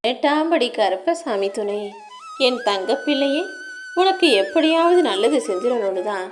8ஆம் கருப்பசாமி துணை. என் தங்கப்பிள்ளையே, உனக்கு எப்படியாவது நல்லது செஞ்சிடணும்னு தான்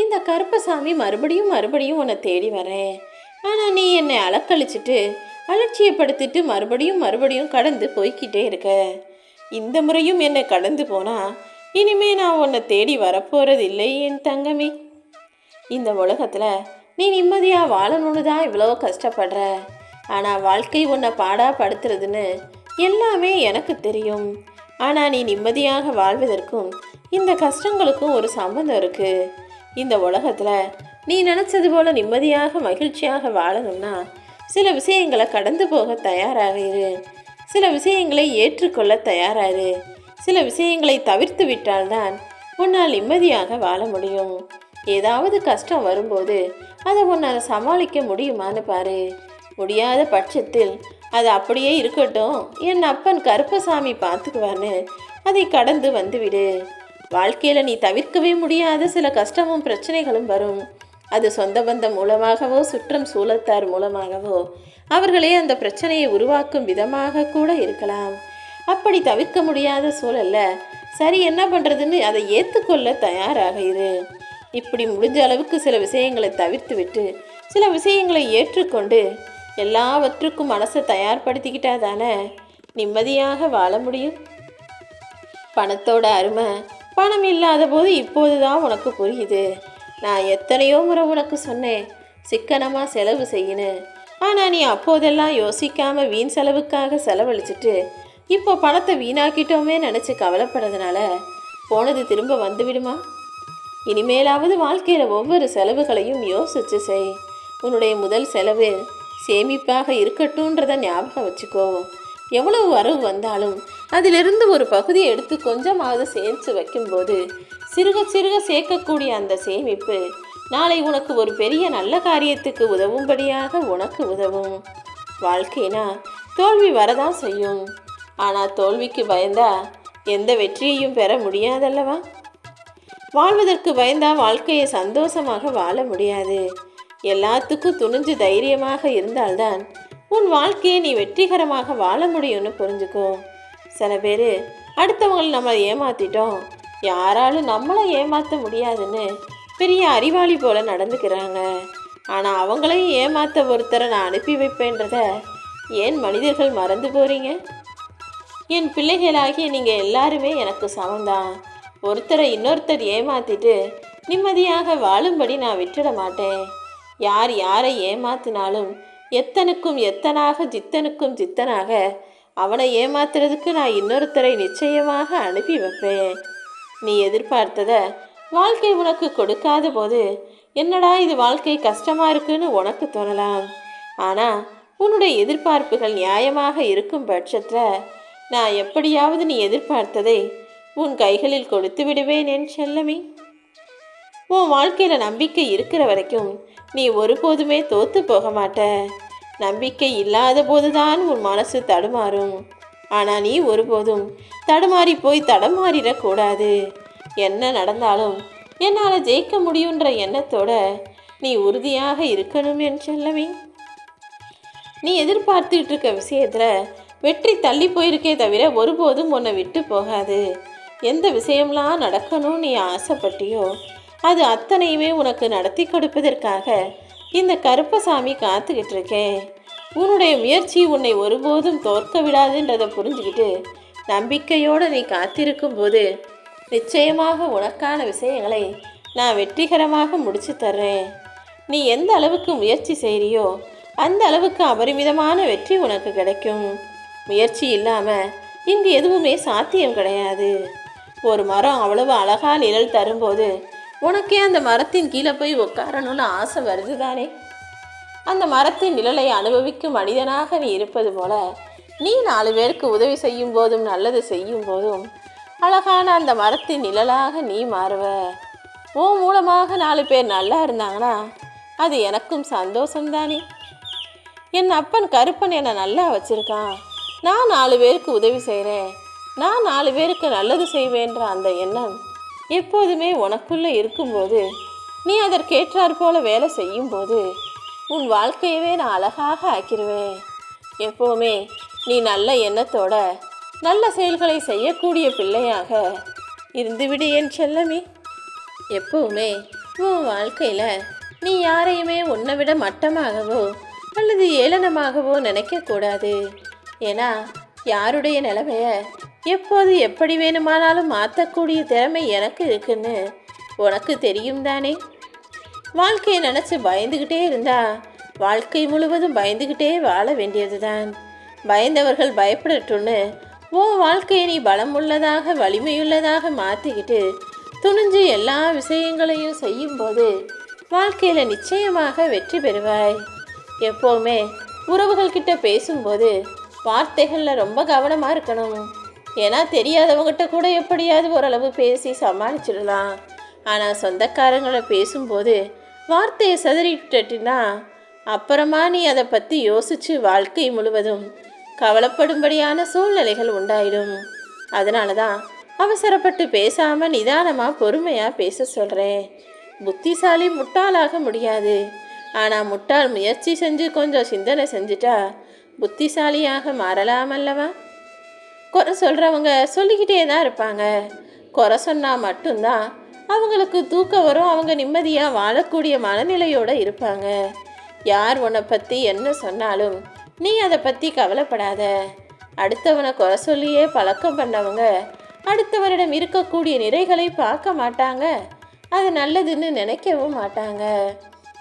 இந்த கருப்பசாமி மறுபடியும் மறுபடியும் உன்னை தேடி வரேன். ஆனால் நீ என்னை அலக்கழிச்சிட்டு அலட்சியப்படுத்திட்டு மறுபடியும் மறுபடியும் கடந்து போய்கிட்டே இருக்க. இந்த முறையும் என்னை கடந்து போனால் இனிமே நான் உன்னை தேடி வரப்போகிறது இல்லை என் தங்கமே. இந்த உலகத்தில் நீ நிம்மதியாக வாழணும்னு தான் இவ்வளோ கஷ்டப்படுற. ஆனால் வாழ்க்கை உன்னை பாடாப்படுத்துறதுன்னு எல்லாமே எனக்கு தெரியும். ஆனால் நீ நிம்மதியாக வாழ்வதற்கும் இந்த கஷ்டங்களுக்கும் ஒரு சம்பந்தம் இருக்குது. இந்த உலகத்தில் நீ நினச்சது போல் நிம்மதியாக மகிழ்ச்சியாக வாழணும்னா சில விஷயங்களை கடந்து போக தயாராக இரு. சில விஷயங்களை ஏற்றுக்கொள்ள தயாராகு. சில விஷயங்களை தவிர்த்து விட்டால்தான் உன்னால் நிம்மதியாக வாழ முடியும். ஏதாவது கஷ்டம் வரும்போது அதை உன்னால் சமாளிக்க முடியுமான்னு பாரு. முடியாத பட்சத்தில் அது அப்படியே இருக்கட்டும், என் அப்பன் கருப்பசாமி பார்த்துக்குவான்னு அதை கடந்து வந்துவிடு. வாழ்க்கையில் நீ தவிர்க்கவே முடியாத சில கஷ்டமும் பிரச்சனைகளும் வரும். அது சொந்த பந்தம் மூலமாகவோ சுற்றம் சூழத்தார் மூலமாகவோ அவர்களே அந்த பிரச்சனையை உருவாக்கும் விதமாக கூட இருக்கலாம். அப்படி தவிர்க்க முடியாத சூழல்ல சரி என்ன பண்ணுறதுன்னு அதை ஏற்றுக்கொள்ள தயாராக இரு. இப்படி முடிஞ்ச அளவுக்கு சில விஷயங்களை தவிர்த்து விட்டு சில விஷயங்களை ஏற்றுக்கொண்டு எல்லாவற்றுக்கும் மனசை தயார்படுத்திக்கிட்டா தானே நிம்மதியாக வாழ முடியும். பணத்தோட அருமை பணம் இல்லாத போது இப்போது தான் உனக்கு புரியுது. நான் எத்தனையோ முறை உனக்கு சொன்னேன் சிக்கனமாக செலவு செய்யணும். ஆனால் நீ அப்போதெல்லாம் யோசிக்காமல் வீண் செலவுக்காக செலவழிச்சிட்டு இப்போ பணத்தை வீணாக்கிட்டோமே நினச்சி கவலைப்படுறதுனால போனது திரும்ப வந்துவிடுமா? இனிமேலாவது வாழ்க்கையில் ஒவ்வொரு செலவுகளையும் யோசிச்சு செய். உன்னுடைய முதல் செலவு சேமிப்பாக இருக்கட்டும்ன்றதை ஞாபகம் வச்சுக்கோ. எவ்வளவு வரவு வந்தாலும் அதிலிருந்து ஒரு பகுதியை எடுத்து கொஞ்சமாவது சேர்த்து வைக்கும்போது சிறுக சிறுக சேர்க்கக்கூடிய அந்த சேமிப்பு நாளை உனக்கு ஒரு பெரிய நல்ல காரியத்துக்கு உதவும்படியாக உனக்கு உதவும். வாழ்க்கைனா தோல்வி வரதான் செய்யும். ஆனால் தோல்விக்கு பயந்தா எந்த வெற்றியையும் பெற முடியாதல்லவா? வாழ்வதற்கு பயந்தா வாழ்க்கையை சந்தோஷமாக வாழ முடியாது. எல்லாத்துக்கும் துணிஞ்சு தைரியமாக இருந்தால்தான் உன் வாழ்க்கையை நீ வெற்றிகரமாக வாழ முடியும்னு புரிஞ்சுக்கோ. சில பேர் அடுத்தவங்களை நம்ம ஏமாற்றிட்டோம், யாராலும் நம்மளை ஏமாற்ற முடியாதுன்னு பெரிய அறிவாளி போல நடந்துக்கிறாங்க. ஆனால் அவங்களையும் ஏமாற்ற ஒருத்தரை நான் அனுப்பி வைப்பேன்றத ஏன் மனிதர்கள் மறந்து போகிறீங்க? என் பிள்ளைகளாகிய நீங்கள் எல்லாருமே எனக்கு சமந்தான். ஒருத்தரை இன்னொருத்தர் ஏமாற்றிட்டு நிம்மதியாக வாழும்படி நான் விட்டுட மாட்டேன். யார் யாரை ஏமாத்தினாலும் எத்தனுக்கும் எத்தனாக ஜித்தனுக்கும் ஜித்தனாக அவனை ஏமாத்துறதுக்கு நான் இன்னொருத்தரை நிச்சயமாக அனுப்பி வைப்பேன். நீ எதிர்பார்த்ததை வாழ்க்கை உனக்கு கொடுக்காத போது என்னடா இது வாழ்க்கை கஷ்டமாக இருக்குன்னு உனக்கு தோணலாம். ஆனால் உன்னுடைய எதிர்பார்ப்புகள் நியாயமாக இருக்கும் பட்சத்தில் நான் எப்படியாவது நீ எதிர்பார்த்ததை உன் கைகளில் கொடுத்து விடுவேன் என் செல்லமே. உன் வாழ்க்கையில் நம்பிக்கை இருக்கிற வரைக்கும் நீ ஒருபோதுமே தோற்று போக மாட்ட. நம்பிக்கை இல்லாத போதுதான் உன் மனசு தடுமாறும். ஆனால் நீ ஒருபோதும் தடுமாறி போய் தடமாறிடக்கூடாது. என்ன நடந்தாலும் என்னால் ஜெயிக்க முடியுன்ற எண்ணத்தோட நீ உறுதியாக இருக்கணும் என் செல்லமே. நீ எதிர்பார்த்துக்கிட்டு இருக்க விஷயத்தில் வெற்றி தள்ளி போயிருக்கே தவிர ஒருபோதும் உன்னை விட்டு போகாது. எந்த விஷயம்லாம் நடக்கணும்னு நீ ஆசைப்பட்டியோ அது அத்தனையுமே உனக்கு நடத்தி கொடுப்பதற்காக இந்த கருப்பசாமி காத்துக்கிட்டு இருக்கேன். உன்னுடைய முயற்சி உன்னை ஒருபோதும் தோற்க விடாதுன்றதை புரிஞ்சுக்கிட்டு நம்பிக்கையோடு நீ காத்திருக்கும் போது நிச்சயமாக உனக்கான விஷயங்களை நான் வெற்றிகரமாக முடிச்சு தர்றேன். நீ எந்த அளவுக்கு முயற்சி செய்கிறியோ அந்த அளவுக்கு அபரிமிதமான வெற்றி உனக்கு கிடைக்கும். முயற்சி இல்லாமல் இங்கு எதுவுமே சாத்தியம் கிடையாது. ஒரு மரம் அவ்வளவு அழகா நிழல் தரும்போது உனக்கே அந்த மரத்தின் கீழே போய் உட்காரணும்னு ஆசை வருது தானே? அந்த மரத்தின் நிழலை அனுபவிக்கும் மனிதனாக நீ இருப்பது போல நீ 4 பேருக்கு உதவி செய்யும் போதும் நல்லது செய்யும் போதும் அழகான அந்த மரத்தின் நிழலாக நீ மாறுவ. உன் மூலமாக 4 பேர் நல்லா இருந்தாங்கன்னா அது எனக்கும் சந்தோஷம்தானே. என் அப்பன் கருப்பன் என்னை நல்லா வச்சுருக்கான். நான் 4 பேருக்கு உதவி செய்கிறேன், நான் 4 பேருக்கு நல்லது செய்வேன்ற அந்த எண்ணம் எப்போதுமே உனக்குள்ளே இருக்கும்போது நீ அதற்கேற்றாற் போல வேலை செய்யும்போது உன் வாழ்க்கையவே நான் அழகாக ஆக்கிடுவேன். எப்போவுமே நீ நல்ல எண்ணத்தோட நல்ல செயல்களை செய்யக்கூடிய பிள்ளையாக இருந்துவிடு என் செல்லமே. எப்பவுமே உன் வாழ்க்கையில் நீ யாரையுமே உன்னை விட மட்டமாகவோ அல்லது ஏளனமாகவோ நினைக்கக்கூடாது. ஏன்னா யாருடைய நிலைமைய எப்போது எப்படி வேணுமானாலும் மாற்றக்கூடிய திறமை எனக்கு இருக்குன்னு உனக்கு தெரியும் தானே. வாழ்க்கையை நினச்சி பயந்துக்கிட்டே இருந்தா வாழ்க்கை முழுவதும் பயந்துக்கிட்டே வாழ வேண்டியது தான். பயந்தவர்கள் பயப்படட்டும்னு உன் வாழ்க்கையை நீ பலமுள்ளதாக வலிமையுள்ளதாக மாற்றிக்கிட்டு துணிஞ்சு எல்லா விஷயங்களையும் செய்யும்போது வாழ்க்கையில் நிச்சயமாக வெற்றி பெறுவாய். எப்போவுமே உறவுகள்கிட்ட பேசும்போது வார்த்தைகளில் ரொம்ப கவனமாக இருக்கணும். ஏன்னா தெரியாதவங்ககிட்ட கூட எப்படியாவது ஓரளவு பேசி சமாளிச்சிடலாம். ஆனால் சொந்தக்காரங்களை பேசும்போது வார்த்தையை சதறிட்டுனா அப்புறமா நீ அதை பற்றி யோசித்து வாழ்க்கை முழுவதும் கவலைப்படும்படியான சூழ்நிலைகள் உண்டாயிடும். அதனால தான் அவசரப்பட்டு பேசாமல் நிதானமாக பொறுமையாக பேச சொல்கிறேன். புத்திசாலி முட்டாளாக முடியாது. ஆனால் முட்டாள் முயற்சி செஞ்சு கொஞ்சம் சிந்தனை செஞ்சுட்டா புத்திசாலியாக மாறலாம் அல்லவா. குறை சொல்கிறவங்க சொல்லிக்கிட்டே தான் இருப்பாங்க. குறை சொன்னால் மட்டும்தான் அவங்களுக்கு தூக்கம் வரும். அவங்க நிம்மதியாக வாழக்கூடிய மனநிலையோடு இருப்பாங்க. யார் உன்னை பற்றி என்ன சொன்னாலும் நீ அதை பற்றி கவலைப்படாத. அடுத்தவனை குறை சொல்லியே பழக்கம் பண்ணவங்க அடுத்தவரிடம் இருக்கக்கூடிய நிறைகளை பார்க்க மாட்டாங்க. அது நல்லதுன்னு நினைக்கவும் மாட்டாங்க.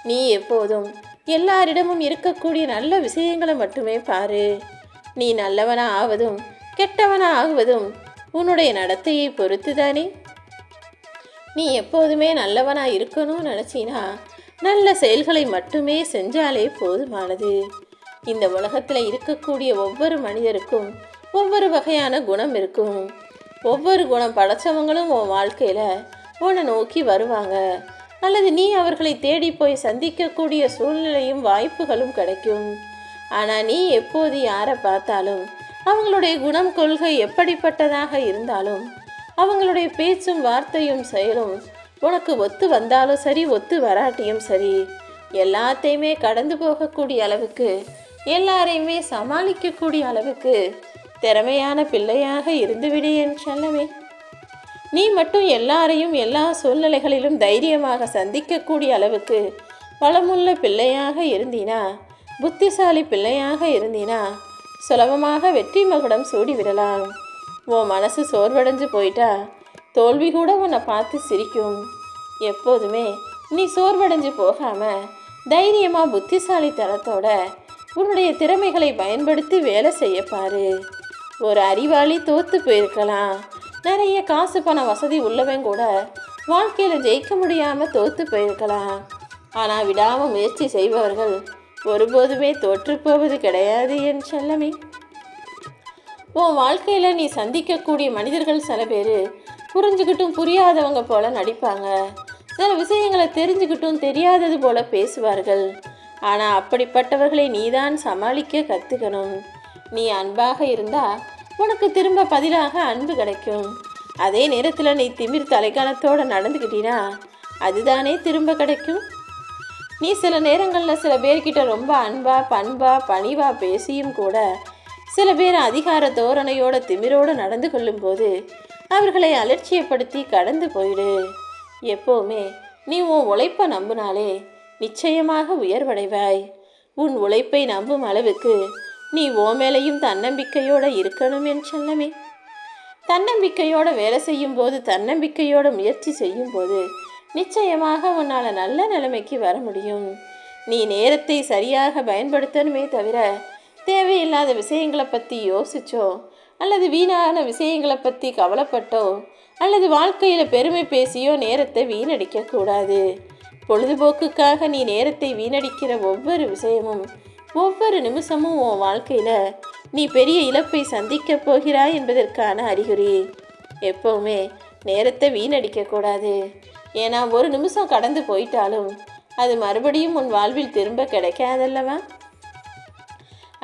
நீ எப்போதும் எல்லாரிடமும் இருக்கக்கூடிய நல்ல விஷயங்களை மட்டுமே பாரு. நீ நல்லவனா ஆவதும் கெட்டவனா ஆகுவதும் உன்னுடைய நடத்தையை பொறுத்து தானே. நீ எப்போதுமே நல்லவனா இருக்கணும்னு நினச்சினா நல்ல செயல்களை மட்டுமே செஞ்சாலே போதுமானது. இந்த உலகத்தில் இருக்கக்கூடிய ஒவ்வொரு மனிதருக்கும் ஒவ்வொரு வகையான குணம் இருக்கும். ஒவ்வொரு குணம் படைச்சவங்களும் உன் வாழ்க்கையில் உன்னை நோக்கி வருவாங்க. அல்லது நீ அவர்களை தேடி போய் சந்திக்கக்கூடிய சூழ்நிலையும் வாய்ப்புகளும் கிடைக்கும். ஆனால் நீ எப்போது யாரை பார்த்தாலும் அவங்களுடைய குணம் கொள்கை எப்படிப்பட்டதாக இருந்தாலும் அவங்களுடைய பேச்சும் வார்த்தையும் செயலும் உனக்கு ஒத்து வந்தாலும் சரி ஒத்து வராட்டியும் சரி எல்லாத்தையுமே கடந்து போகக்கூடிய அளவுக்கு எல்லாரையுமே சமாளிக்கக்கூடிய அளவுக்கு திறமையான பிள்ளையாக இருந்துவிடு என் செல்லமே. நீ மட்டும் எல்லாரையும் எல்லா சூழ்நிலைகளிலும் தைரியமாக சந்திக்கக்கூடிய அளவுக்கு பலமுள்ள பிள்ளையாக இருந்தீனா, புத்திசாலி பிள்ளையாக இருந்தீனா சுலபமாக வெற்றி மகுடம் சூடிவிடலாம். உன் மனசு சோர்வடைஞ்சு போயிட்டா தோல்வி கூட உன்னை பார்த்து சிரிக்கும். எப்போதுமே நீ சோர்வடைஞ்சு போகாமல் தைரியமாக புத்திசாலித்தனத்தோட உன்னுடைய திறமைகளை பயன்படுத்தி வேலை செய்யப்பாரு. ஒரு அறிவாளி தோற்று போயிருக்கலாம். நிறைய காசு பண வசதி உள்ளவன் கூட வாழ்க்கையில் ஜெயிக்க முடியாமல் தோற்று போயிருக்கலாம். ஆனால் விடாமல் முயற்சி செய்பவர்கள் ஒருபோதுமே தோற்று போவது கிடையாது என் செல்லமே. உன் வாழ்க்கையில் நீ சந்திக்கக்கூடிய மனிதர்கள் சில பேர் புரிஞ்சுக்கிட்டும் புரியாதவங்க போல நடிப்பாங்க. சில விஷயங்களை தெரிஞ்சுக்கிட்டும் தெரியாதது போல பேசுவார்கள். ஆனால் அப்படிப்பட்டவர்களை நீதான் சமாளிக்க கற்றுக்கணும். நீ அன்பாக இருந்தால் உனக்கு திரும்ப பதிலாக அன்பு கிடைக்கும். அதே நேரத்தில் நீ திமிர் தலைக்கணத்தோடு நடந்துக்கிட்டினா அதுதானே திரும்ப கிடைக்கும். நீ சில நேரங்களில் சில பேர்கிட்ட ரொம்ப அன்பா பண்பா பணிவா பேசியும் கூட சில பேர் அதிகார தோரணையோட திமிரோடு நடந்து கொள்ளும்போது அவர்களை அலட்சியப்படுத்தி கடந்து போயிடு. எப்போவுமே நீ உன் உழைப்பை நம்பினாலே நிச்சயமாக உயர்வடைவாய். உன் உழைப்பை நம்பும் அளவுக்கு நீ ஓ மேலையும் தன்னம்பிக்கையோடு இருக்கணும் என் செல்லமே. தன்னம்பிக்கையோடு வேலை செய்யும்போது தன்னம்பிக்கையோடு முயற்சி செய்யும்போது நிச்சயமாக உன்னால் நல்ல நிலைமைக்கு வர முடியும். நீ நேரத்தை சரியாக பயன்படுத்தணுமே தவிர தேவையில்லாத விஷயங்களை பற்றி யோசிச்சோ அல்லது வீணான விஷயங்களை பற்றி கவலைப்பட்டோ அல்லது வாழ்க்கையில் பெருமை பேசியோ நேரத்தை வீணடிக்கக்கூடாது. பொழுதுபோக்குக்காக நீ நேரத்தை வீணடிக்கிற ஒவ்வொரு விஷயமும் ஒவ்வொரு நிமிஷமும் உன் வாழ்க்கையில் நீ பெரிய இழப்பை சந்திக்கப் போகிறாய் என்பதற்கான அறிகுறி. எப்போவுமே நேரத்தை வீணடிக்கக்கூடாது. ஏன்னா ஒரு நிமிஷம் கடந்து போயிட்டாலும் அது மறுபடியும் உன் வாழ்வில் திரும்ப கிடைக்காதல்லவா.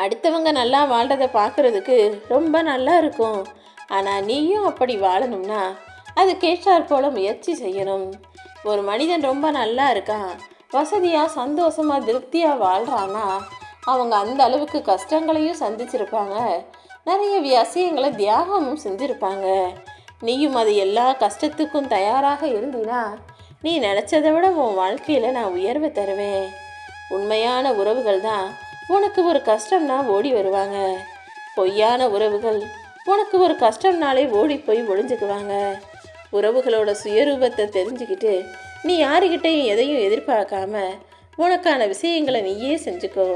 அடுத்தவங்க நல்லா வாழ்றதை பார்க்குறதுக்கு ரொம்ப நல்லா இருக்கும். ஆனால் நீயும் அப்படி வாழணும்னா அதுக்கேற்றாற் போல முயற்சி செய்யணும். ஒரு மனிதன் ரொம்ப நல்லா இருக்கான், வசதியாக சந்தோஷமாக திருப்தியாக வாழ்கிறான்னா அவங்க அந்த அளவுக்கு கஷ்டங்களையும் சந்திச்சிருப்பாங்க, நிறைய விஷயங்களை தியாகமும் செஞ்சுருப்பாங்க. நீயும் அது எல்லா கஷ்டத்துக்கும் தயாராக இருந்தீனா நீ நினச்சதை விட உன் வாழ்க்கையில் நான் உயர்வை தருவேன். உண்மையான உறவுகள் தான் உனக்கு ஒரு கஷ்டம்னா ஓடி வருவாங்க. பொய்யான உறவுகள் உனக்கு ஒரு கஷ்டம்னாலே ஓடி போய் ஒளிஞ்சுக்குவாங்க. உறவுகளோட சுயரூபத்தை தெரிஞ்சுக்கிட்டு நீ யாருக்கிட்டையும் எதையும் எதிர்பார்க்காம உனக்கான விஷயங்களை நீயே செஞ்சுக்கோ.